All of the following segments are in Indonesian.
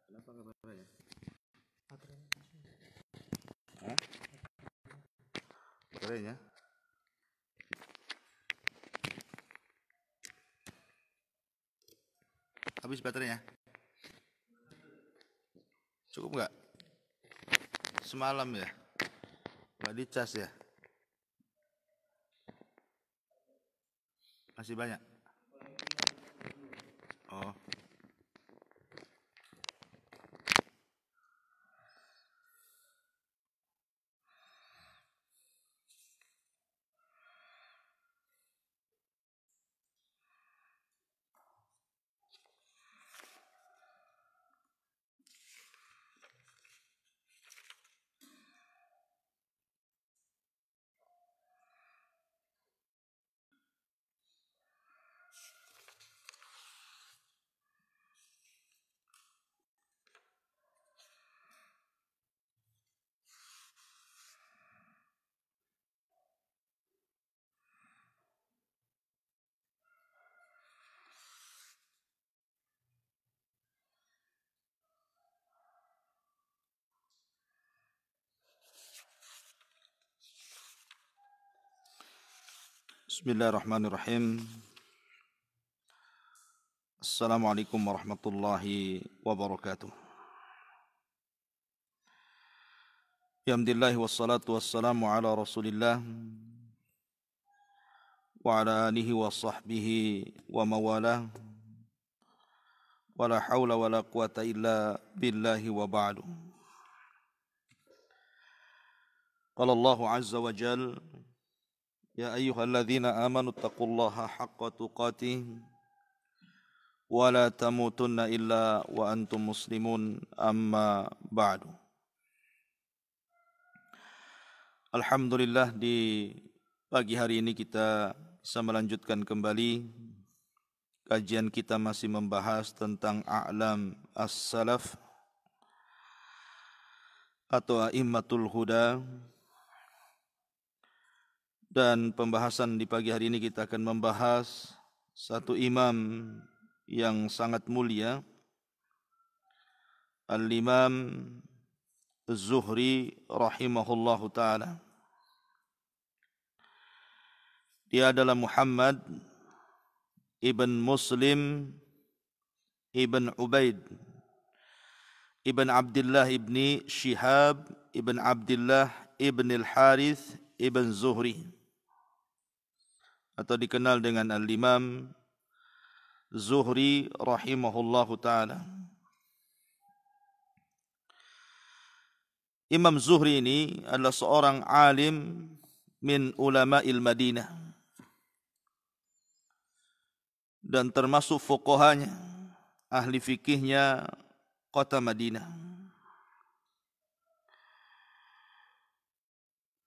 Kenapa kabarnya? Baterainya? Habis baterainya? Cukup nggak? Semalam ya? Nggak dicas ya? Masih banyak? Oh. Bismillahirrahmanirrahim. Assalamualaikum warahmatullahi wabarakatuh. Alhamdulillah wassalatu wassalamu ala Rasulillah wa ala alihi wa sahbihi wa mawalah. Wala hawla wala quwata illa billahi wa ba'du. Qala Allahu azza wa jal: Ya ayyuhalladzina amanu taqullaha haqqa tuqatih wa la tamutunna illa wa antum muslimun, amma ba'du. Alhamdulillah, di pagi hari ini kita bisa melanjutkan kembali kajian kita, masih membahas tentang a'lam as-salaf atau a'immatul huda. Dan pembahasan di pagi hari ini kita akan membahas satu imam yang sangat mulia, Al-Imam Az-Zuhri rahimahullahu ta'ala. Dia adalah Muhammad ibn Muslim ibn Ubaid ibn Abdullah ibn Shihab ibn Abdullah ibn Al-Harith ibn Zuhri, atau dikenal dengan Al-Imam Zuhri rahimahullahu ta'ala. Imam Zuhri ini adalah seorang alim min ulama'il Madinah dan termasuk fuqahanya, ahli fikihnya kota Madinah.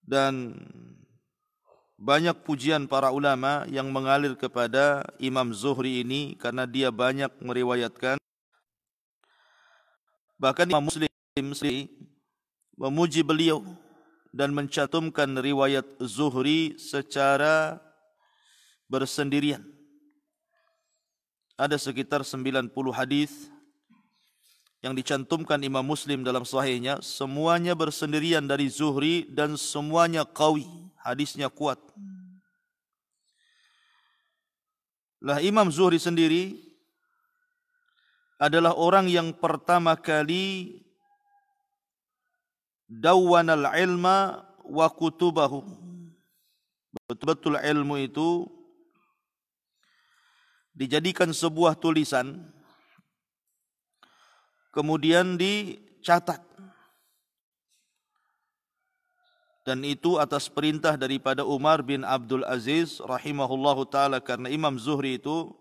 Dan banyak pujian para ulama yang mengalir kepada Imam Zuhri ini karena dia banyak meriwayatkan. Bahkan Imam Muslim memuji beliau dan mencantumkan riwayat Zuhri secara bersendirian. Ada sekitar 90 hadis yang dicantumkan Imam Muslim dalam sahihnya, semuanya bersendirian dari Zuhri dan semuanya qawi, hadisnya kuat. Lah, Imam Zuhri sendiri adalah orang yang pertama kali dawwanal ilma wa kutubahu. Betul-betul ilmu itu dijadikan sebuah tulisan, kemudian dicatat, dan itu atas perintah daripada Umar bin Abdul Aziz rahimahullahu ta'ala, karena Imam Zuhri itu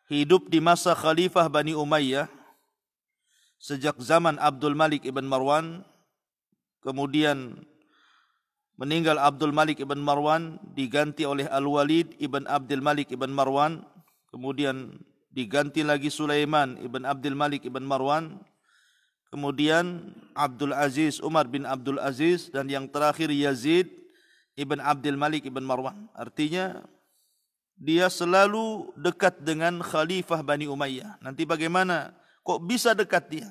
hidup di masa Khalifah Bani Umayyah sejak zaman Abdul Malik ibn Marwan. Kemudian meninggal Abdul Malik ibn Marwan, diganti oleh Al-Walid ibn Abdul Malik ibn Marwan, kemudian diganti lagi Sulaiman ibn Abdul Malik ibn Marwan, kemudian Abdul Aziz, Umar bin Abdul Aziz, dan yang terakhir Yazid ibn Abdul Malik ibn Marwan. Artinya dia selalu dekat dengan Khalifah Bani Umayyah. Nanti bagaimana kok bisa dekat dia?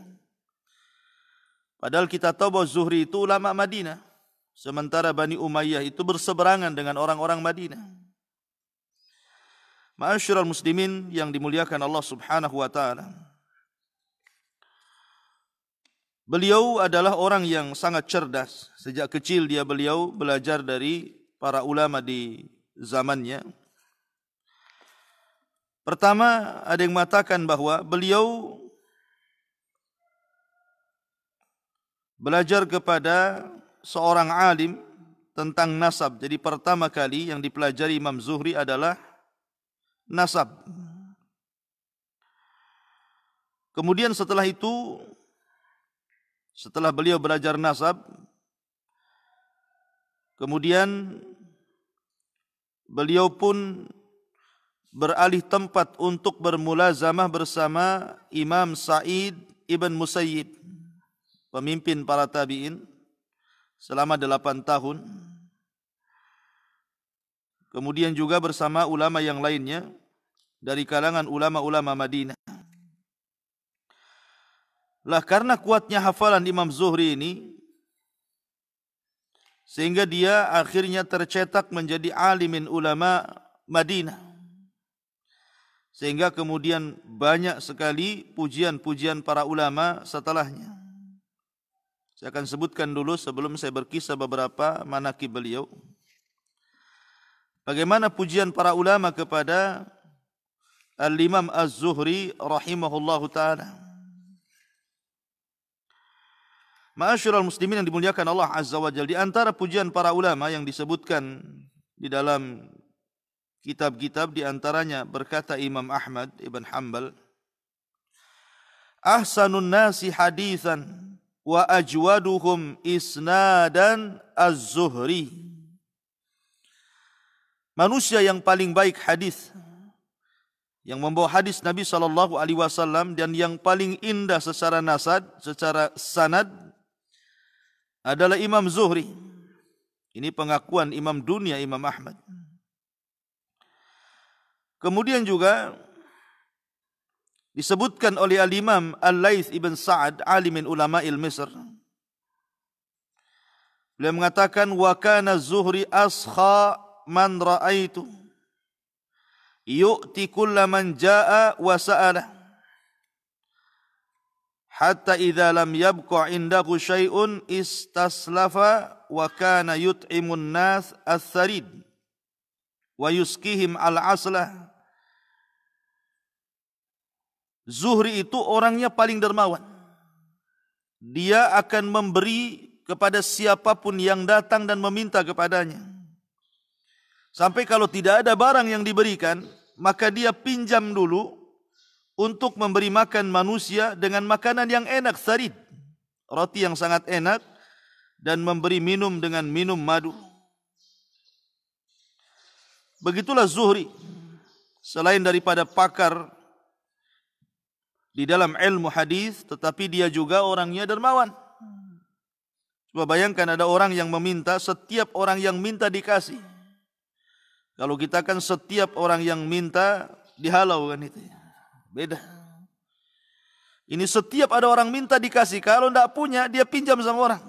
Padahal kita tahu bahwa Zuhri itu ulama Madinah. Sementara Bani Umayyah itu berseberangan dengan orang-orang Madinah. Ma'asyiral muslimin yang dimuliakan Allah Subhanahu wa taala. Beliau adalah orang yang sangat cerdas. Sejak kecil beliau belajar dari para ulama di zamannya. Pertama, ada yang mengatakan bahwa beliau belajar kepada seorang alim tentang nasab. Jadi pertama kali yang dipelajari Imam Zuhri adalah nasab. Kemudian setelah itu, setelah beliau belajar nasab, kemudian beliau pun beralih tempat untuk bermulazamah bersama Imam Sa'id ibn Musayyib, pemimpin para tabi'in selama 8 tahun. Kemudian juga bersama ulama yang lainnya dari kalangan ulama-ulama Madinah. Lah karena kuatnya hafalan Imam Zuhri ini, sehingga dia akhirnya tercetak menjadi alimin ulama Madinah. Sehingga kemudian banyak sekali pujian-pujian para ulama setelahnya. Saya akan sebutkan dulu sebelum saya berkisah beberapa manaqib beliau. Bagaimana pujian para ulama kepada Al-Imam Az-Zuhri rahimahullahu ta'ala. Ma'asyiral muslimin yang dimuliakan Allah Azza wa Jalla, di antara pujian para ulama yang disebutkan di dalam kitab-kitab, di antaranya berkata Imam Ahmad ibn Hanbal, ahsanun nasi hadithan wa ajwaduhum isnadan Az-Zuhri. Manusia yang paling baik hadis, yang membawa hadis Nabi SAW, dan yang paling indah secara nasad, secara sanad, adalah Imam Zuhri. Ini pengakuan Imam dunia, Imam Ahmad. Kemudian juga disebutkan oleh Al-Imam Al-Laits ibn Sa'ad, alimin ulama'il Misr. Beliau mengatakan, wa kana Zuhri askha man ra'aitu yu'ti kulla man ja'a wa sa'alah hatta idza lam yabqa indahu syai'un istaslafa wa kana yut'imun nas ats-tsarid wa yuskihim al-aslah. Zuhri itu orangnya paling dermawan. Dia akan memberi kepada siapapun yang datang dan meminta kepadanya. Sampai kalau tidak ada barang yang diberikan, maka dia pinjam dulu untuk memberi makan manusia dengan makanan yang enak, tsarid, roti yang sangat enak, dan memberi minum dengan minum madu. Begitulah Zuhri. Selain daripada pakar di dalam ilmu hadis, tetapi dia juga orangnya dermawan. Coba bayangkan ada orang yang meminta, setiap orang yang minta dikasih. Kalau kita kan setiap orang yang minta dihalau kan itu. Beda. Ini setiap ada orang minta dikasih, kalau tidak punya dia pinjam sama orang.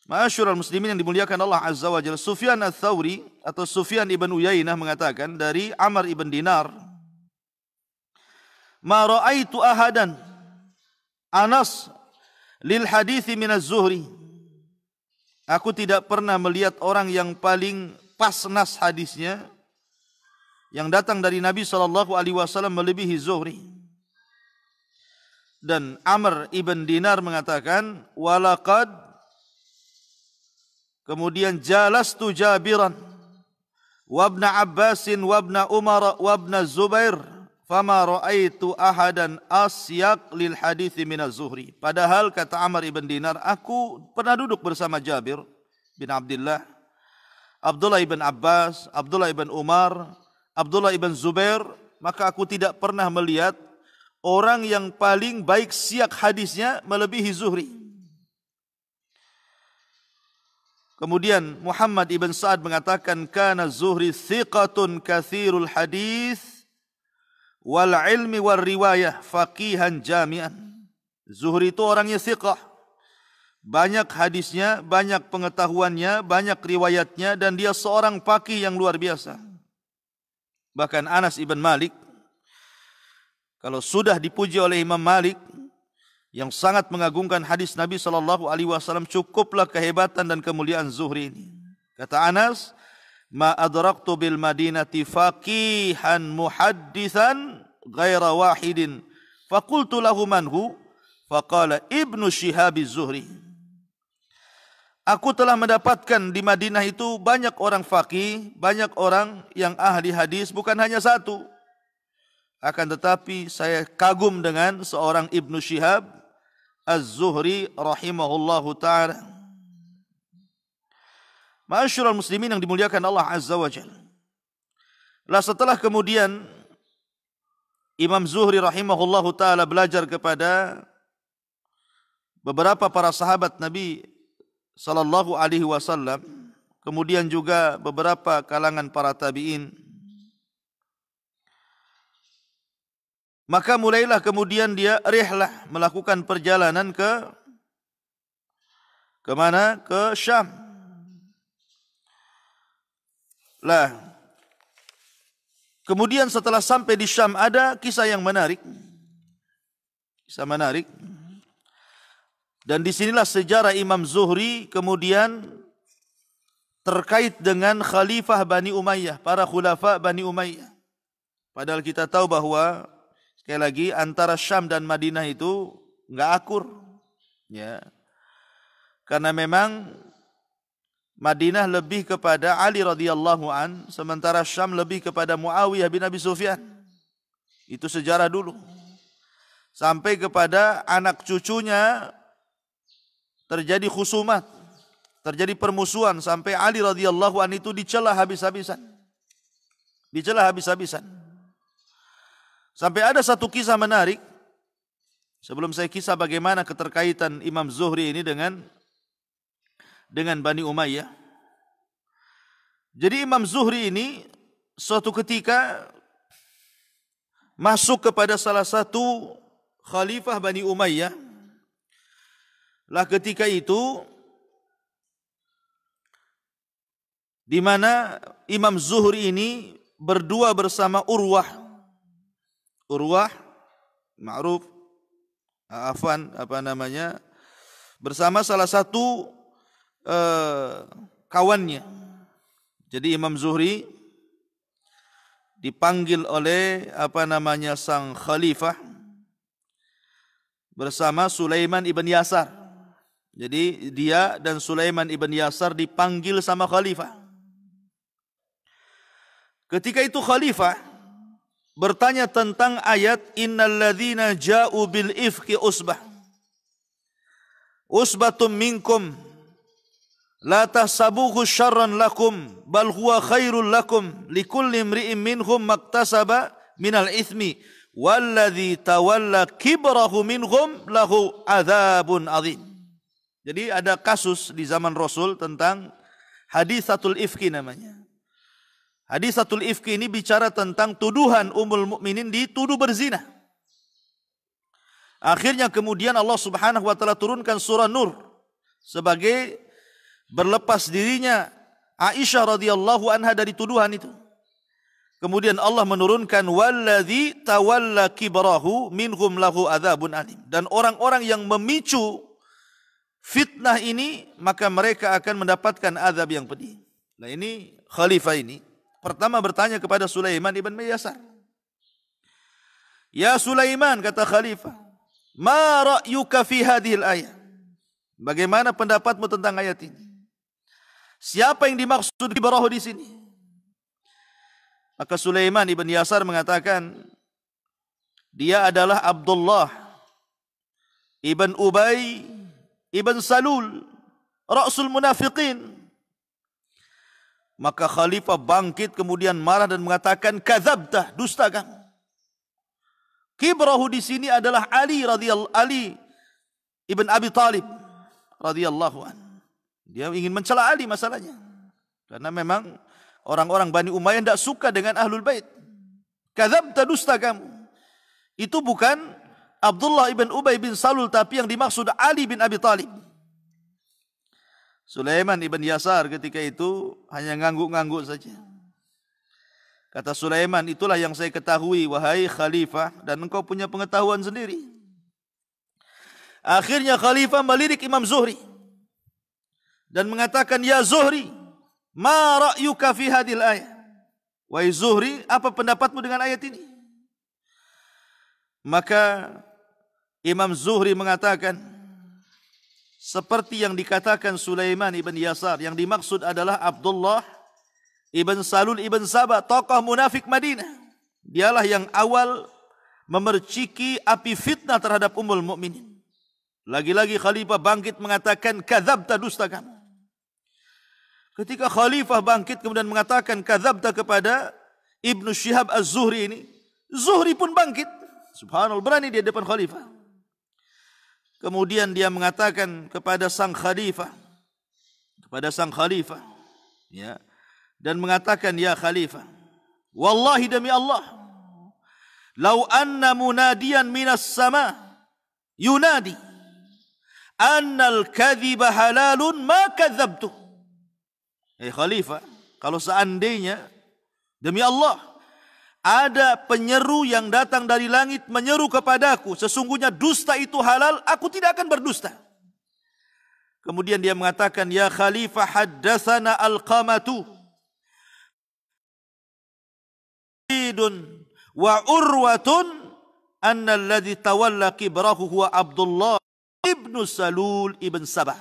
Ma'asyiral muslimin yang dimuliakan Allah Azza wa Jalla, Sufyan Ats-Tsauri atau Sufyan ibn Uyainah mengatakan dari Amr ibn Dinar, ma ra'aitu ahadan anas lil hadithi min az-Zuhri. Aku tidak pernah melihat orang yang paling pas nas hadisnya yang datang dari Nabi SAW melebihi Zuhri. Dan Amr ibn Dinar mengatakan, walaqad, kemudian jalastu Jabiran wa ibn Abbasin wa ibn Umar wa ibn Zubair fama ra'aitu ahadan asyaq lil hadithi min az-Zuhri. Padahal kata Amr ibn Dinar, aku pernah duduk bersama Jabir bin Abdullah, Abdullah ibn Abbas, Abdullah ibn Umar, Abdullah ibn Zubair, maka aku tidak pernah melihat orang yang paling baik siak hadisnya melebihi Zuhri. Kemudian Muhammad ibn Sa'ad mengatakan, kana Zuhri thiqatun kathirul hadis wal ilmi wal riwayah faqihan jami'an. Zuhri itu orangnya thiqah, banyak hadisnya, banyak pengetahuannya, banyak riwayatnya, dan dia seorang faqih yang luar biasa. Bahkan Anas ibn Malik, kalau sudah dipuji oleh Imam Malik yang sangat mengagungkan hadis Nabi SAW, cukuplah kehebatan dan kemuliaan Zuhri ini. Kata Anas, ma adraktu bil madinati faqihan muhaddithan ghaira wahidin faqultu lahu man hu faqala Ibnu Syihab az-Zuhri. Aku telah mendapatkan di Madinah itu banyak orang faqih, banyak orang yang ahli hadis, bukan hanya satu. Akan tetapi saya kagum dengan seorang Ibnu Syihab az-Zuhri rahimahullahu ta'ala. Ma'asyiral muslimin yang dimuliakan Allah Azza wa Jalla. Setelah kemudian Imam Zuhri rahimahullahu ta'ala belajar kepada beberapa para sahabat Nabi sallallahu alaihi wasallam, kemudian juga beberapa kalangan para tabi'in, maka mulailah kemudian dia rihlah, melakukan perjalanan ke mana? Ke Syam. Kemudian setelah sampai di Syam ada kisah yang menarik. Kisah menarik. Dan disinilah sejarah Imam Zuhri kemudian terkait dengan Khalifah Bani Umayyah, para khulafa Bani Umayyah. Padahal kita tahu bahwa sekali lagi antara Syam dan Madinah itu enggak akur, ya. Karena memang Madinah lebih kepada Ali radhiyallahu an, sementara Syam lebih kepada Muawiyah bin Abi Sufyan. Itu sejarah dulu. Sampai kepada anak cucunya terjadi khusumat, terjadi permusuhan sampai Ali radhiyallahu an itu dicela habis-habisan. Dicela habis-habisan. Sampai ada satu kisah menarik. Sebelum saya kisah bagaimana keterkaitan Imam Zuhri ini dengan Bani Umayyah. Jadi Imam Zuhri ini suatu ketika masuk kepada salah satu khalifah Bani Umayyah. Ketika itu di mana Imam Zuhri ini berdua bersama Urwah ma'ruf bersama salah satu kawannya. Jadi Imam Zuhri dipanggil oleh sang khalifah bersama Sulaiman ibn Yasar. Jadi dia dan Sulaiman ibn Yasar dipanggil sama khalifah. Ketika itu khalifah bertanya tentang ayat innal ladzina ja'u bil ifki usbatum minkum la tahsabuhu syarran lakum bal huwa khairul lakum likulli imri'in minhum maktasaba minal itsmi walladzi tawalla kibrahu minhum lahu adzabun adzim. Jadi ada kasus di zaman Rasul tentang hadisatul ifki namanya. Hadisatul ifki ini bicara tentang tuduhan Ummul Mukminin dituduh berzina. Akhirnya kemudian Allah Subhanahu wa taala turunkan surah Nur sebagai berlepas dirinya Aisyah radhiyallahu anha dari tuduhan itu. Kemudian Allah menurunkan walladzi tawalla kibrahu minhum lahu adzabun alim. Dan orang-orang yang memicu fitnah ini maka mereka akan mendapatkan azab yang pedih. Nah ini khalifah ini pertama bertanya kepada Sulaiman ibn Yasar. Ya Sulaiman, kata khalifah, ma ra'yuka fi hadhil ayat? Bagaimana pendapatmu tentang ayat ini? Siapa yang dimaksud kibrahu di sini? Maka Sulaiman ibn Yasar mengatakan dia adalah Abdullah ibn Ubay ibn Salul, Ra'sul Munafiqin. Maka khalifah bangkit kemudian marah dan mengatakan kadzabta, dusta kamu. Kibrahu di sini adalah Ali ibn Abi Talib radhiyallahu an. Dia ingin mencela Ali masalahnya. Karena memang orang-orang Bani Umayyah tidak suka dengan Ahlul Bait. Kadzabta, dusta kamu. itu bukan Abdullah ibn Ubay bin Salul, tapi yang dimaksud Ali bin Abi Thalib. Sulaiman ibn Yasar ketika itu hanya ngangguk-ngangguk saja. Kata Sulaiman, itulah yang saya ketahui wahai khalifah, dan engkau punya pengetahuan sendiri. Akhirnya khalifah melirik Imam Zuhri dan mengatakan, ya Zuhri, ma ra'yuka fi hadil ayat? Wahai Zuhri, apa pendapatmu dengan ayat ini? Maka Imam Zuhri mengatakan, seperti yang dikatakan Sulaiman ibn Yasar, yang dimaksud adalah Abdullah ibn Salul ibn Sabah, tokoh munafik Madinah. Dialah yang awal memerciki api fitnah terhadap Ummul Mukminin. Lagi-lagi khalifah bangkit mengatakan, kadzabta, dusta kamu. Ketika khalifah bangkit kemudian mengatakan kadzabta kepada Ibnu Syihab Az-Zuhri ini, Zuhri pun bangkit. Subhanallah, berani dia depan khalifah. Kemudian dia mengatakan kepada sang khalifah, ya, dan mengatakan, ya khalifah, wallahi demi Allah, lau anna munadiyan minas sama yunadi annal kadhiba halalun ma kadzabtu. Khalifah, kalau seandainya demi Allah ada penyeru yang datang dari langit menyeru kepadaku, sesungguhnya dusta itu halal, aku tidak akan berdusta. Kemudian dia mengatakan, ya khalifah, haddatsana Alqamatu wa urwatun anna alladhi tawalla kibrahu huwa Abdullah ibnu Salul ibn Sabah.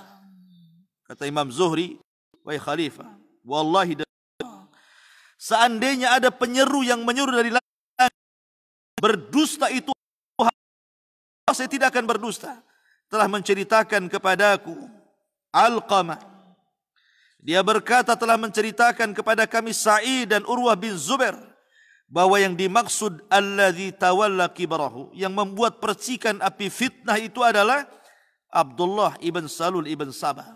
Kata Imam Zuhri, wahai khalifah, wallahi seandainya ada penyeru yang menyuruh dari langit, berdusta itu saya tidak akan berdusta. Telah menceritakan kepadaku Alqamah, dia berkata telah menceritakan kepada kami Sa'id dan Urwah bin Zubair bahwa yang dimaksud alladzi tawalla kibrahu, yang membuat percikan api fitnah itu adalah Abdullah ibn Salul ibn Sabah.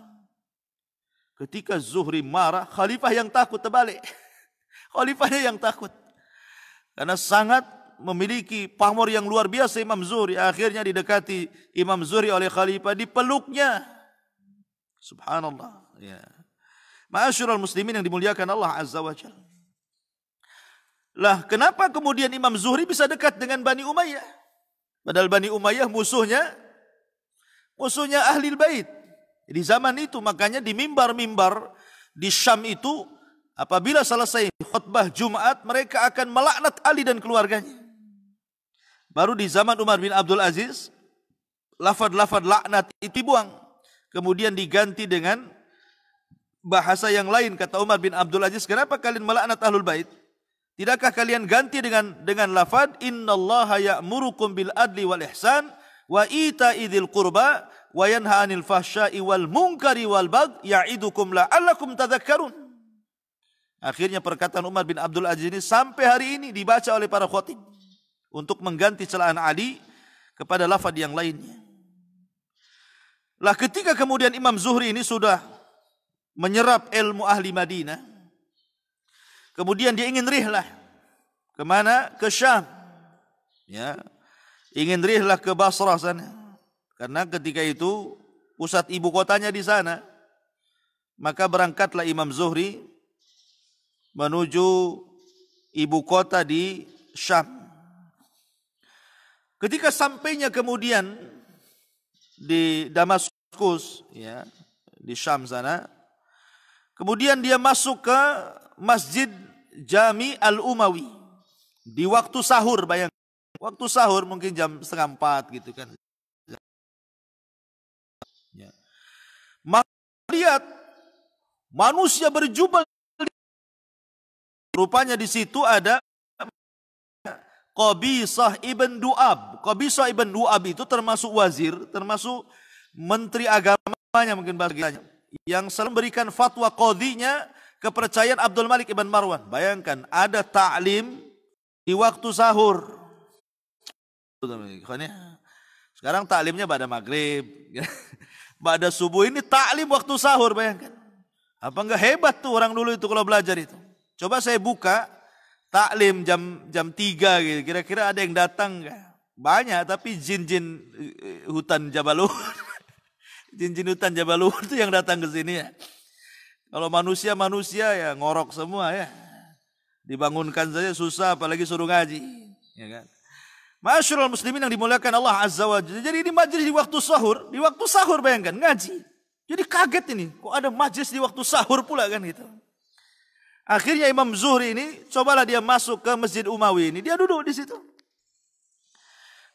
Ketika Zuhri marah, khalifah yang takut terbalik. Khalifahnya yang takut. Karena sangat memiliki pamor yang luar biasa Imam Zuhri. Akhirnya didekati Imam Zuhri oleh khalifah, dipeluknya. Subhanallah. Ya. Ma'asyiral muslimin yang dimuliakan Allah Azza wa Jalla. Lah, kenapa kemudian Imam Zuhri bisa dekat dengan Bani Umayyah? Padahal Bani Umayyah musuhnya Ahlul Bait. Di zaman itu makanya di mimbar-mimbar di Syam itu, apabila selesai khutbah Jumat, mereka akan melaknat Ali dan keluarganya. Baru di zaman Umar bin Abdul Aziz, lafaz-lafaz laknat itu dibuang. Kemudian diganti dengan bahasa yang lain. Kata Umar bin Abdul Aziz, kenapa kalian melaknat Ahlul Bait? Tidakkah kalian ganti dengan lafaz innallaha ya'murukum bil adli wal ihsan wa ita'i dzil qurba wa yanha 'anil fahsya'i wal munkari wal bagh ya'idukum la'allakum tadhakkarun. Akhirnya perkataan Umar bin Abdul Aziz ini sampai hari ini dibaca oleh para khatib untuk mengganti celaan Ali kepada lafaz yang lainnya. Lah, ketika kemudian Imam Zuhri ini sudah menyerap ilmu ahli Madinah, kemudian dia ingin rihlah kemana? Ke Syam. Ya, ingin rihlah ke Basrah sana. Karena ketika itu pusat ibu kotanya di sana. Maka berangkatlah Imam Zuhri menuju ibu kota di Syam. Ketika sampainya kemudian di Damaskus, ya, di Syam sana, kemudian dia masuk ke Masjid Jami Al-Umawi di waktu sahur. Bayangkan, waktu sahur mungkin jam 3:30 gitu kan. Ya. Maka lihat manusia berjubel. Rupanya di situ ada Qabisah ibn Du'ab. Qabisah ibn Du'ab itu termasuk wazir, termasuk menteri agamanya mungkin bahasanya, yang selalu memberikan fatwa qadhinya kepercayaan Abdul Malik ibn Marwan. Bayangkan ada ta'lim di waktu sahur. Sekarang ta'limnya pada maghrib, pada subuh, ini ta'lim waktu sahur. Bayangkan, apa enggak hebat tuh orang dulu itu kalau belajar itu. Coba saya buka taklim jam 3 gitu. Kira-kira ada yang datang enggak? banyak, tapi jin-jin hutan Jabal Uhud, jin-jin hutan Jabal Uhud itu yang datang ke sini ya. Kalau manusia ya ngorok semua ya. Dibangunkan saja susah, apalagi suruh ngaji. Ya kan? Ma'asyiral muslimin yang dimuliakan Allah Azza wa Jalla. Jadi ini majlis di waktu sahur. Di waktu sahur bayangkan, ngaji. Jadi kaget ini, kok ada majlis di waktu sahur pula kan gitu. Akhirnya Imam Zuhri ini, cobalah dia masuk ke Masjid Umawi ini. Dia duduk di situ.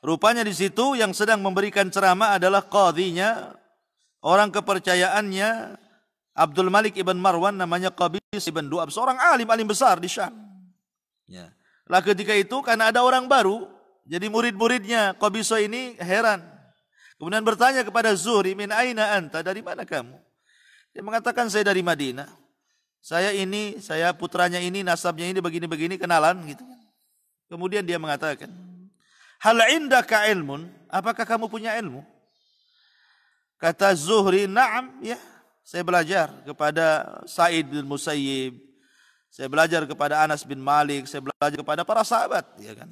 Rupanya di situ yang sedang memberikan ceramah adalah qadhinya, orang kepercayaannya, Abdul Malik ibn Marwan, namanya Qabis ibn Du'ab, seorang alim besar di Syam. Ya. Lah ketika itu karena ada orang baru, jadi murid-muridnya Qabisa ini heran. Kemudian bertanya kepada Zuhri, min aina anta, dari mana kamu? Dia mengatakan saya dari Madinah. Saya putranya ini, nasabnya ini begini-begini, kenalan gitu. Kemudian dia mengatakan, hal indaka ilmun, apakah kamu punya ilmu? Kata Zuhri, na'am, ya. Saya belajar kepada Sa'id bin Musayyib, saya belajar kepada Anas bin Malik, saya belajar kepada para sahabat, ya kan.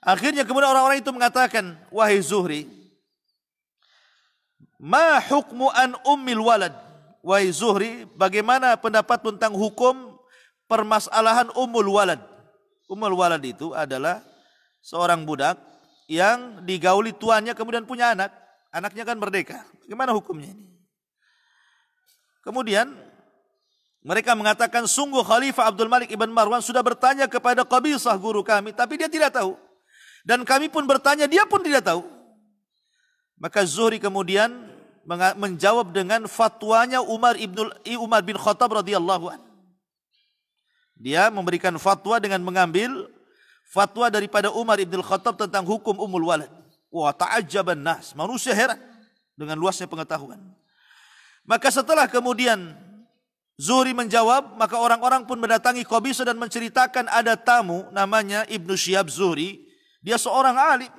Akhirnya kemudian orang-orang itu mengatakan, wahai Zuhri, ma hukmu an ummil walad? Wahai Zuhri, bagaimana pendapat tentang hukum permasalahan ummul walad? Ummul walad itu adalah seorang budak yang digauli tuannya kemudian punya anak. Anaknya kan merdeka. Bagaimana hukumnya ini? Kemudian mereka mengatakan sungguh Khalifah Abdul Malik ibn Marwan sudah bertanya kepada Qabisah guru kami, tapi dia tidak tahu. Dan kami pun bertanya, dia pun tidak tahu. Maka Zuhri kemudian menjawab dengan fatwanya Umar bin Khattab radhiyallahu anhu. Dia memberikan fatwa dengan mengambil fatwa daripada Umar bin Khattab tentang hukum ummul walad. Wah, ta'ajjaban nas, manusia heran dengan luasnya pengetahuan. Maka setelah kemudian Zuhri menjawab, maka orang-orang pun mendatangi Qabisah dan menceritakan ada tamu namanya Ibnu Syihab Zuhri. Dia seorang alim.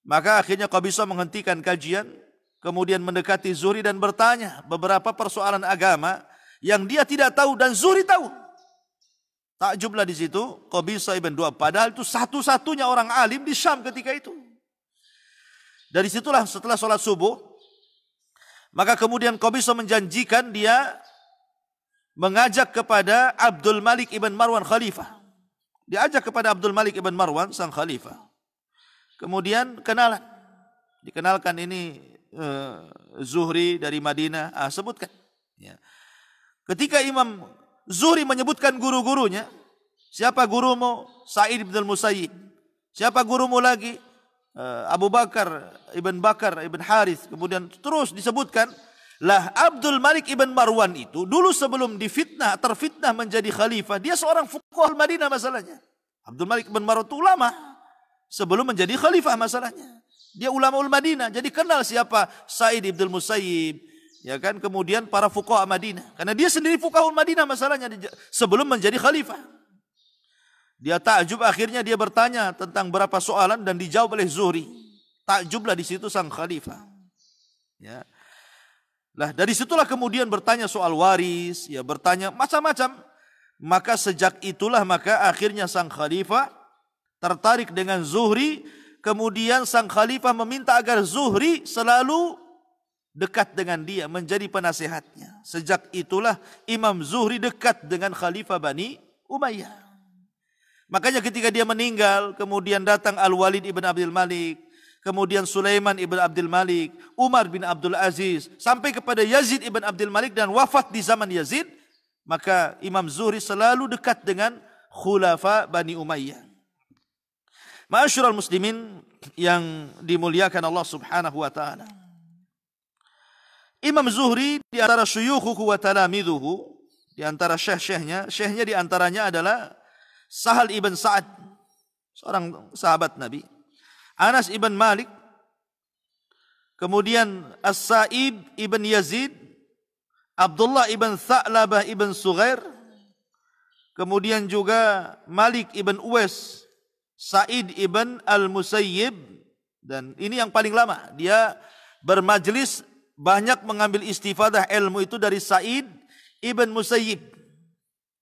Maka akhirnya Qabisah menghentikan kajian, kemudian mendekati Zuhri dan bertanya beberapa persoalan agama yang dia tidak tahu dan Zuhri tahu. Takjublah di situ Qabisah ibn Du'ab, padahal itu satu-satunya orang alim di Syam ketika itu. Dari situlah setelah sholat subuh, maka kemudian Qabisah menjanjikan dia mengajak kepada Abdul Malik ibn Marwan khalifah. Diajak kepada Abdul Malik ibn Marwan sang khalifah. Kemudian kenalan. Dikenalkan ini Zuhri dari Madinah. Sebutkan. Ya. Ketika Imam Zuhri menyebutkan guru-gurunya, siapa gurumu? Sa'id bin Musayyib. Siapa gurumu lagi? Abu Bakar ibn Harith. Kemudian terus disebutkan, lah Abdul Malik ibn Marwan itu dulu sebelum terfitnah menjadi khalifah, dia seorang fuqaha Madinah masalahnya. Abdul Malik ibn Marwan itu ulama sebelum menjadi khalifah masalahnya. Dia ulama Madinah, jadi kenal siapa Sa'id ibn Musayyib, ya kan? Kemudian para fuqaha Madinah, karena dia sendiri fuqaha Madinah masalahnya sebelum menjadi khalifah. Dia takjub, akhirnya dia bertanya tentang berapa soalan dan dijawab oleh Zuhri. Takjublah di situ sang khalifah. Ya. Lah dari situlah kemudian bertanya soal waris, ya bertanya macam-macam. Maka sejak itulah maka akhirnya sang khalifah tertarik dengan Zuhri. Kemudian sang khalifah meminta agar Zuhri selalu dekat dengan dia, menjadi penasehatnya. Sejak itulah Imam Zuhri dekat dengan Khalifah Bani Umayyah. Makanya ketika dia meninggal, kemudian datang Al-Walid ibn Abdul Malik, kemudian Sulaiman ibn Abdul Malik, Umar bin Abdul Aziz, sampai kepada Yazid ibn Abdul Malik dan wafat di zaman Yazid, maka Imam Zuhri selalu dekat dengan Khulafa Bani Umayyah. Ma'asyiral muslimin yang dimuliakan Allah Subhanahu wa taala. Imam Zuhri di antara syuyukhuhu wa talamidhuhu, di antara syekhnya di antaranya adalah Sahal ibn Sa'ad, seorang sahabat Nabi, Anas ibn Malik, kemudian As-Sa'ib ibn Yazid, Abdullah ibn Tha'labah ibn Sughair, kemudian juga Malik ibn Uwais, Sa'id ibn Al-Musayyib, dan ini yang paling lama, dia bermajlis banyak mengambil istifadah ilmu itu dari Sa'id ibn Musayyib.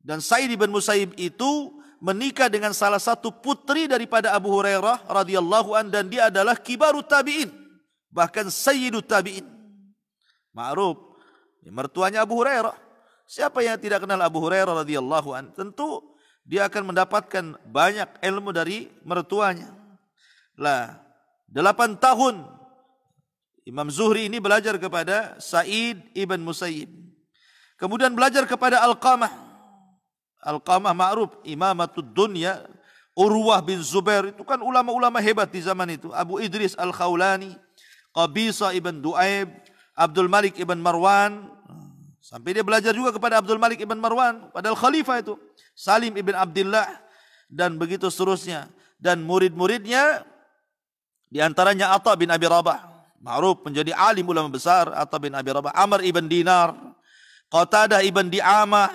Dan Sa'id ibn Musayyib itu menikah dengan salah satu putri daripada Abu Hurairah radhiyallahu an, dan dia adalah kibarut tabi'in, bahkan sayyidut tabi'in. Ma'ruf, mertuanya Abu Hurairah. Siapa yang tidak kenal Abu Hurairah radhiyallahu an? Tentu dia akan mendapatkan banyak ilmu dari mertuanya. Lah, 8 tahun Imam Zuhri ini belajar kepada Sa'id ibn Musayyib. Kemudian belajar kepada Alqamah. Alqamah ma'ruf, imamatud dunya. Urwah bin Zubair, itu kan ulama-ulama hebat di zaman itu. Abu Idris Al-Khawlani, Qabisa ibn Du'aib, Abdul Malik ibn Marwan. Sampai dia belajar juga kepada Abdul Malik ibn Marwan, padahal khalifah itu. Salim ibn Abdullah, dan begitu seterusnya. Dan murid-muridnya, di antaranya Atha bin Abi Rabah. Ma'ruf, menjadi alim ulama besar, Atha bin Abi Rabah. Amr ibn Dinar, Qatadah ibn Di'amah,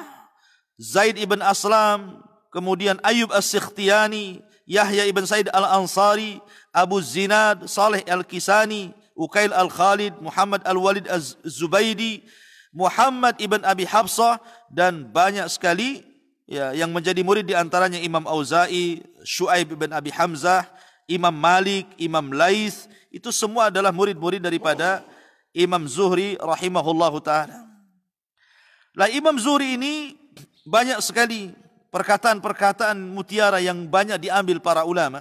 Zaid ibn Aslam, kemudian Ayub As-Sikhtiyani, Yahya ibn Said Al-Ansari, Abu Zinad, Saleh Al-Kisani, Uqail Al-Khalid, Muhammad Al-Walid Az-Zubaydi, Muhammad ibn Abi Hafsah, dan banyak sekali ya, yang menjadi murid di antaranya Imam Auza'i, Syuaib ibn Abi Hamzah, Imam Malik, Imam Laits. Itu semua adalah murid-murid daripada Imam Zuhri rahimahullahu ta'ala. Lah, Imam Zuhri ini banyak sekali perkataan-perkataan mutiara yang banyak diambil para ulama.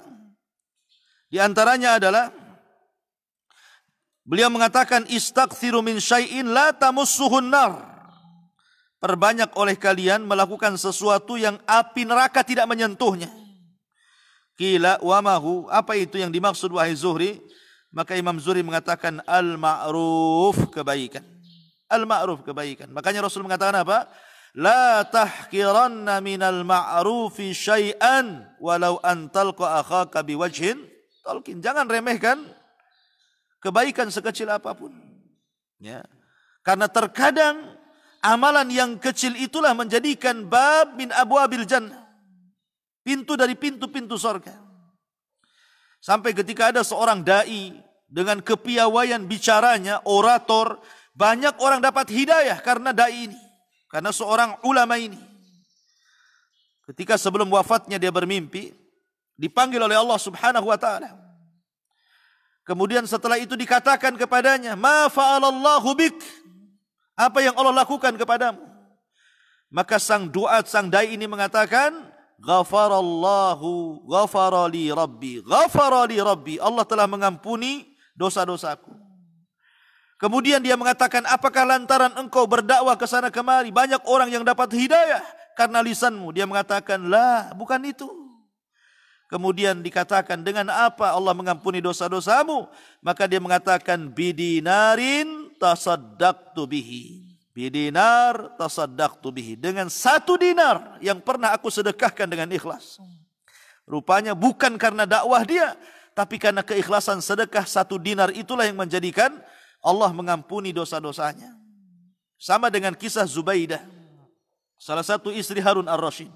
Di antaranya adalah beliau mengatakan, istaghfiru min syai'in la tamussuhun nar. Perbanyak oleh kalian melakukan sesuatu yang api neraka tidak menyentuhnya. Qila wa mahu, apa itu yang dimaksud wahai Zuhri? Maka Imam Zuhri mengatakan al-ma'ruf, kebaikan. Al-ma'ruf, kebaikan. Makanya Rasul mengatakan apa? La tahkiranna minal ma'rufi syai'an walau an talqa akhaka biwajhin talqin. Jangan remehkan kebaikan sekecil apapun. Ya. Karena terkadang amalan yang kecil itulah menjadikan bab min abwabil jannah. Pintu dari pintu-pintu surga. Sampai ketika ada seorang dai dengan kepiawaian bicaranya, orator, banyak orang dapat hidayah karena dai ini. Karena seorang ulama ini. Ketika sebelum wafatnya dia bermimpi, dipanggil oleh Allah Subhanahu wa ta'ala. Kemudian setelah itu dikatakan kepadanya, ma fa'alallahu bik. Apa yang Allah lakukan kepadamu? Maka sang duat, sang dai ini mengatakan, Ghafarallahu, ghafarali rabbi, ghafarali rabbi. Allah telah mengampuni dosa-dosaku. Kemudian dia mengatakan, apakah lantaran engkau berdakwah ke sana kemari banyak orang yang dapat hidayah karena lisanmu? Dia mengatakan, lah, bukan itu. Kemudian dikatakan, dengan apa Allah mengampuni dosa-dosamu? Maka dia mengatakan, bidinarin tasaddaqtu bihi. Bidinar tasaddaqtu bihi. Dengan 1 dinar yang pernah aku sedekahkan dengan ikhlas. Rupanya bukan karena dakwah dia, tapi karena keikhlasan sedekah 1 dinar itulah yang menjadikan Allah mengampuni dosa-dosanya. Sama dengan kisah Zubaidah, salah satu istri Harun Ar-Rasyid.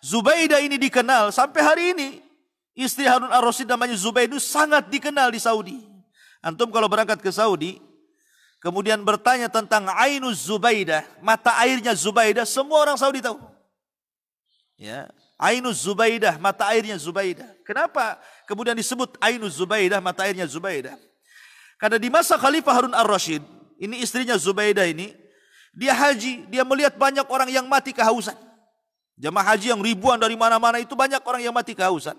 Zubaidah ini dikenal sampai hari ini. Istri Harun Ar-Rasyid namanya Zubaidah itu sangat dikenal di Saudi. Antum kalau berangkat ke Saudi, kemudian bertanya tentang Ainuz Zubaidah, mata airnya Zubaidah, semua orang Saudi tahu. Ya, Ainuz Zubaidah, mata airnya Zubaidah. Kenapa kemudian disebut Ainuz Zubaidah, mata airnya Zubaidah? Karena di masa Khalifah Harun Ar-Rasyid, ini istrinya Zubaidah ini, dia haji, dia melihat banyak orang yang mati kehausan. Jamaah haji yang ribuan dari mana-mana itu banyak orang yang mati kehausan.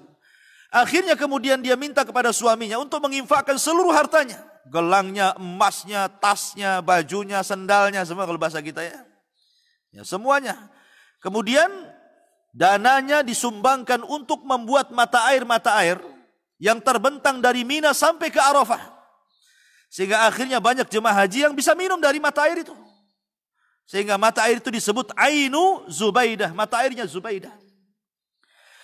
Akhirnya kemudian dia minta kepada suaminya untuk menginfakkan seluruh hartanya. Gelangnya, emasnya, tasnya, bajunya, sendalnya, semua kalau bahasa kita ya. Ya, semuanya. Kemudian dananya disumbangkan untuk membuat mata air yang terbentang dari Mina sampai ke Arafah. Sehingga akhirnya banyak jemaah haji yang bisa minum dari mata air itu. Sehingga mata air itu disebut Ainu Zubaidah, mata airnya Zubaidah.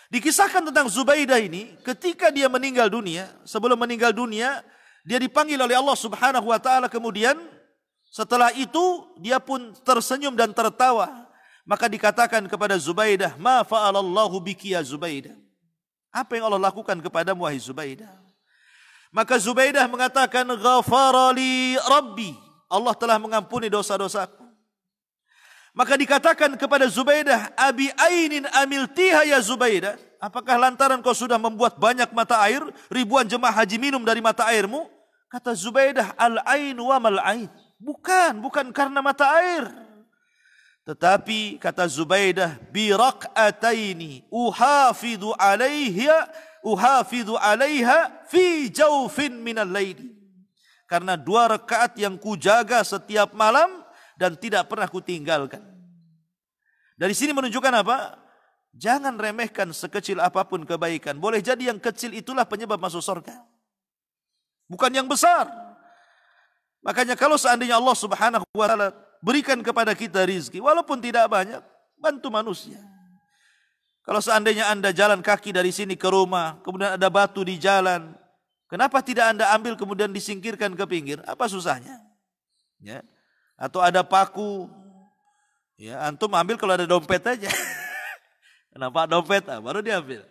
Dikisahkan tentang Zubaidah ini, ketika dia meninggal dunia, sebelum meninggal dunia, dia dipanggil oleh Allah Subhanahu wa ta'ala. Kemudian setelah itu dia pun tersenyum dan tertawa. Maka dikatakan kepada Zubaidah, ma fa'alallahu biki ya Zubaidah. Apa yang Allah lakukan kepadamu wahai Zubaidah? Maka Zubaidah mengatakan, ghafarali rabbi. Allah telah mengampuni dosa-dosaku. Maka dikatakan kepada Zubaidah, abi ainin amiltiha ya Zubaidah, apakah lantaran kau sudah membuat banyak mata air, ribuan jemaah haji minum dari mata airmu? Kata Zubaidah, al-ain wa mal-ain. Bukan karena mata air. Tetapi kata Zubaidah, bi raq'ataini uhafidhu alaiha fi jawfin minal laili. Karena 2 rakaat yang kujaga setiap malam dan tidak pernah kutinggalkan. Dari sini menunjukkan apa? Jangan remehkan sekecil apapun kebaikan. Boleh jadi yang kecil itulah penyebab masuk surga, bukan yang besar. Makanya kalau seandainya Allah Subhanahu wa taala berikan kepada kita rizki, walaupun tidak banyak, bantu manusia. Kalau seandainya Anda jalan kaki dari sini ke rumah, kemudian ada batu di jalan, kenapa tidak Anda ambil kemudian disingkirkan ke pinggir? Apa susahnya? Ya. Atau ada paku, ya antum ambil kalau ada dompet aja. Nampak dompet, baru diambil.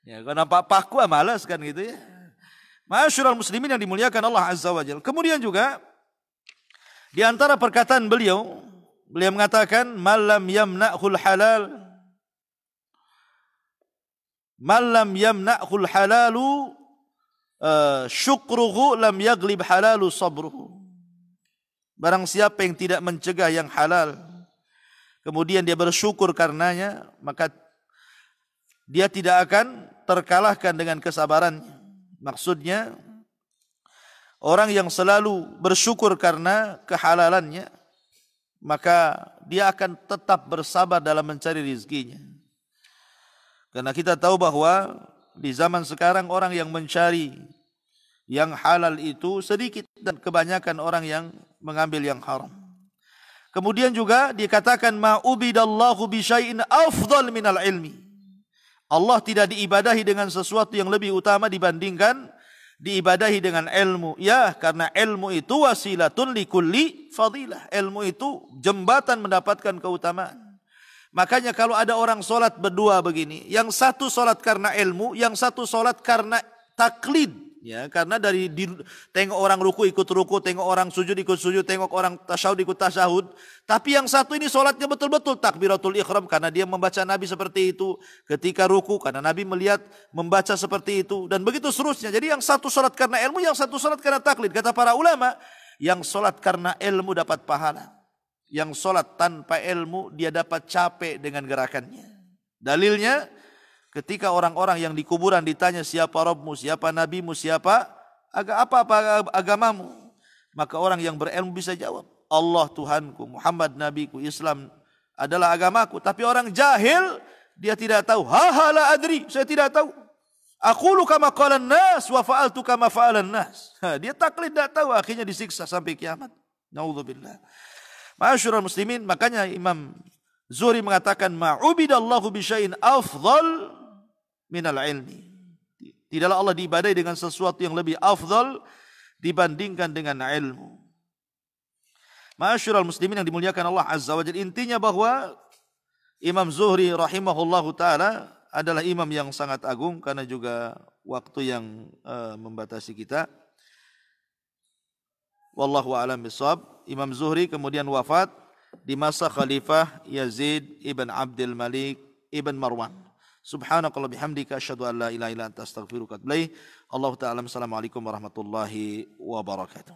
Ya, kalau nampak paku, malas kan gitu ya. Ma'asyiral muslimin yang dimuliakan Allah Azza wa Jalla. Kemudian juga di antara perkataan beliau mengatakan, "Malam yamna'hul halal, malam yamna'hul halalu syukruhu lam yaglib halalu sabruhu." Barang siapa yang tidak mencegah yang halal, kemudian dia bersyukur karenanya, maka dia tidak akan terkalahkan dengan kesabarannya. Maksudnya, orang yang selalu bersyukur karena kehalalannya, maka dia akan tetap bersabar dalam mencari rizkinya. Karena kita tahu bahwa di zaman sekarang orang yang mencari yang halal itu sedikit dan kebanyakan orang yang mengambil yang haram. Kemudian juga dikatakan ma'ubidallahu bisyai'in afdal minal ilmi. Allah tidak diibadahi dengan sesuatu yang lebih utama dibandingkan diibadahi dengan ilmu. Ya, karena ilmu itu wasilatun likulli fadilah. Ilmu itu jembatan mendapatkan keutamaan. Makanya kalau ada orang solat berdua begini, yang satu solat karena ilmu, yang satu solat karena taklid. Ya, karena dari tengok orang ruku ikut ruku, tengok orang sujud ikut sujud, tengok orang tasyahud ikut tasyahud. Tapi yang satu ini solatnya betul-betul takbiratul ikhram karena dia membaca Nabi seperti itu. Ketika ruku karena Nabi melihat membaca seperti itu. Dan begitu seterusnya. Jadi yang satu solat karena ilmu, yang satu solat karena taklid. Kata para ulama, yang solat karena ilmu dapat pahala. Yang solat tanpa ilmu dia dapat capek dengan gerakannya. Dalilnya, ketika orang-orang yang di kuburan ditanya siapa Rabbmu, siapa Nabimu, siapa apa agamamu, maka orang yang berilmu bisa jawab, Allah Tuhanku, Muhammad Nabiku, Islam adalah agamaku. Tapi orang jahil dia tidak tahu. La adri, saya tidak tahu. Aqulu kama qalan nas wa fa'altu kama fa'alan nas. Dia taklid tidak tahu, akhirnya disiksa sampai kiamat. Naudzubillah. Ma'asyiral muslimin, makanya Imam Zuhri mengatakan ma'ubidallahu bisyai'in afdal minal ilmi. Tidaklah Allah diibadahi dengan sesuatu yang lebih afdal dibandingkan dengan ilmu. Ma'asyiral muslimin yang dimuliakan Allah Azza wa Jalla, intinya bahwa Imam Zuhri rahimahullahu taala adalah imam yang sangat agung karena juga waktu yang membatasi kita. Wallahu a'lam bishawab. Imam Zuhri kemudian wafat di masa Khalifah Yazid ibn Abdul Malik ibn Marwan. Subhanakallah bihamdika asyhadu an la ilaha illa anta astaghfiruka wa atubu ilaik. Allah taala. Assalamualaikum warahmatullahi wabarakatuh.